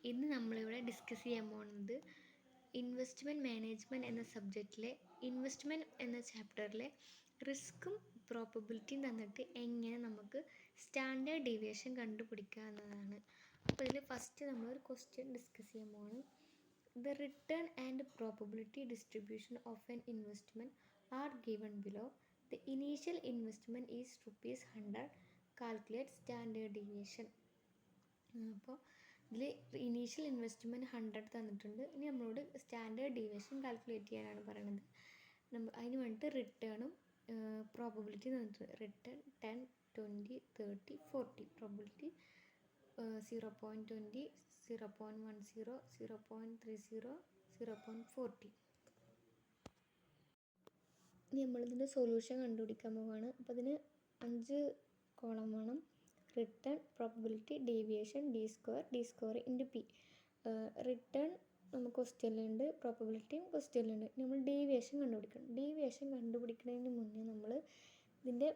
ഇന്ന് നമ്മളിവിടെ ഡിസ്കസ് ചെയ്യാൻ പോകുന്നത് ഇൻവെസ്റ്റ്മെൻറ്റ് മാനേജ്മെൻറ്റ് എന്ന സബ്ജക്റ്റിലെ ഇൻവെസ്റ്റ്മെൻറ്റ് എന്ന ചാപ്റ്ററിലെ റിസ്ക്കും പ്രോബബിലിറ്റിയും തന്നിട്ട് എങ്ങനെ നമുക്ക് സ്റ്റാൻഡേർഡ് ഡീവിയേഷൻ കണ്ടുപിടിക്കുക എന്നതാണ്. അപ്പോൾ ഇതിൽ ഫസ്റ്റ് നമ്മളൊരു ക്വസ്റ്റ്യൻ ഡിസ്കസ് ചെയ്യാൻ പോവാണ്. The return and probability distribution of an investment are given below. The initial investment is ₹100. Calculate standard deviation. അപ്പോൾ ഇതിൽ ഇനീഷ്യൽ ഇൻവെസ്റ്റ്മെൻറ്റ് 100 തന്നിട്ടുണ്ട്. ഇനി നമ്മളോട് സ്റ്റാൻഡേർഡ് ഡീവിയേഷൻ കാൽക്കുലേറ്റ് ചെയ്യാനാണ് പറയുന്നത്. അതിന് വേണ്ടിയിട്ട് റിട്ടേണും പ്രോബബിലിറ്റി തന്നിട്ടുണ്ട്. റിട്ടേൺ 10, 20, 30, 40. പ്രോബബിലിറ്റി 0.20, 0.10, 0.30, 0.40. ഇനി നമ്മളിതിൻ്റെ സൊല്യൂഷൻ കണ്ടുപിടിക്കാൻ പോവുകയാണ്. അപ്പോൾ അതിന് 5 കോളം വേണം. Return, probability, deviation, D square into P. Return നമുക്ക് ക്വസ്റ്റ്യനിലുണ്ട്, പ്രോബബിലിറ്റിയും ക്വസ്റ്റ്യനിലുണ്ട്. നമ്മൾ ഡീവിയേഷൻ കണ്ടുപിടിക്കണം. ഡീവിയേഷൻ കണ്ടുപിടിക്കുന്നതിന് മുന്നേ നമ്മൾ ഇതിൻ്റെ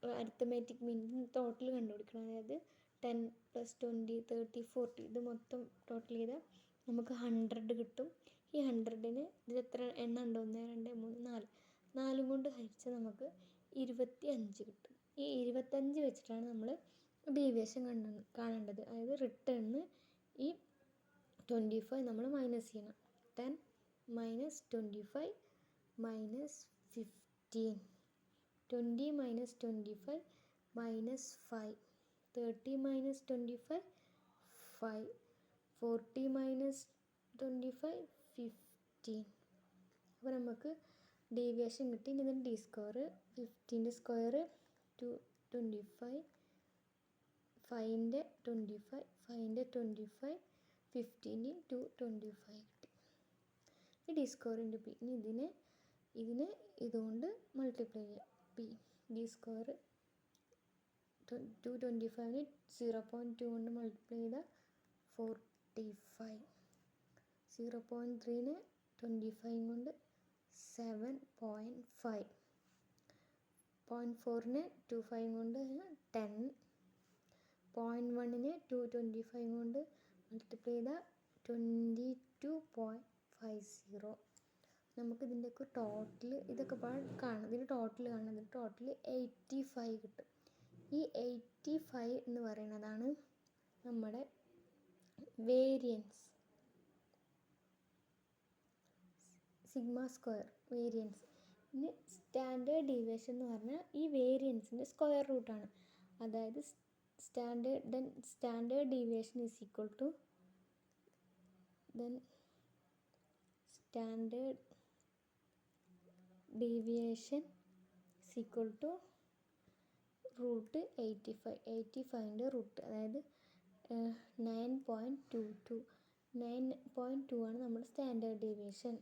അരിത്തമാറ്റിക് മീൻ ടോട്ടൽ കണ്ടുപിടിക്കണം. അതായത് 10 + 20, 30, 40 ഇത് മൊത്തം ടോട്ടൽ ചെയ്താൽ നമുക്ക് 100 കിട്ടും. ഈ 100ന് ഇതിൽ എത്ര എണ്ണം ഉണ്ട്? 1, 2, 3, 4 കൊണ്ട് ഹരിച്ചാൽ നമുക്ക് 25 കിട്ടും. ഈ 25 വെച്ചിട്ടാണ് നമ്മൾ ഡീവിയേഷൻ കാണേണ്ടത്. അതായത് റിട്ടേണിന് ഈ 25 നമ്മൾ മൈനസ് ചെയ്യണം. 10 - 25 - 15, 20 - 25 - 5, 30 - 25 5, 40 - 25 15. അപ്പോൾ നമുക്ക് ഡീവിയേഷൻ കിട്ടി. ഇനി ഇതിന് ഡി സ്ക്വയർ 15ൻ്റെ സ്ക്വയർ 25, 5ൻ്റെ 25, 5ൻ്റെ 25, 15 × 25 കിട്ടി. ഈ ഡി സ്ക്വയർ ഇൻറ്റു പി. ഇനി ഇതിനെ ഇതുകൊണ്ട് മൾട്ടിപ്ലൈ ചെയ്യാം. പി ഡി സ്ക്വയർ 225ന് 0.2 കൊണ്ട് മൾട്ടിപ്ലൈ ചെയ്താൽ 45, 0.3ന് 25 കൊണ്ട് 7.5, 0.4ന് 25 കൊണ്ട് 10, 0.1ന് 225 കൊണ്ട് മൾട്ടിപ്ലൈ ചെയ്താൽ 22.50. നമുക്കിതിൻ്റെയൊക്കെ ടോട്ടൽ ഇതൊക്കെ കാണാം. ഇതിൻ്റെ ടോട്ടൽ കാണണം. ഇതിൻ്റെ ടോട്ടൽ 85 കിട്ടും. ഈ 85 എന്ന് പറയുന്നതാണ് നമ്മുടെ വേരിയൻസ്, സിഗ്മ സ്ക്വയർ വേരിയൻസ്. ഇനി സ്റ്റാൻഡേർഡ് ഡീവിയേഷൻ എന്ന് പറഞ്ഞാൽ ഈ വേരിയൻസിൻ്റെ സ്ക്വയർ റൂട്ടാണ്. അതായത് standard deviation is equal to standard deviation is equal to root 85. 85ൻ്റെ റൂട്ട് അതായത് 9.22. 9.2 ആണ് നമ്മുടെ സ്റ്റാൻഡേർഡ് ഡീവിയേഷൻ.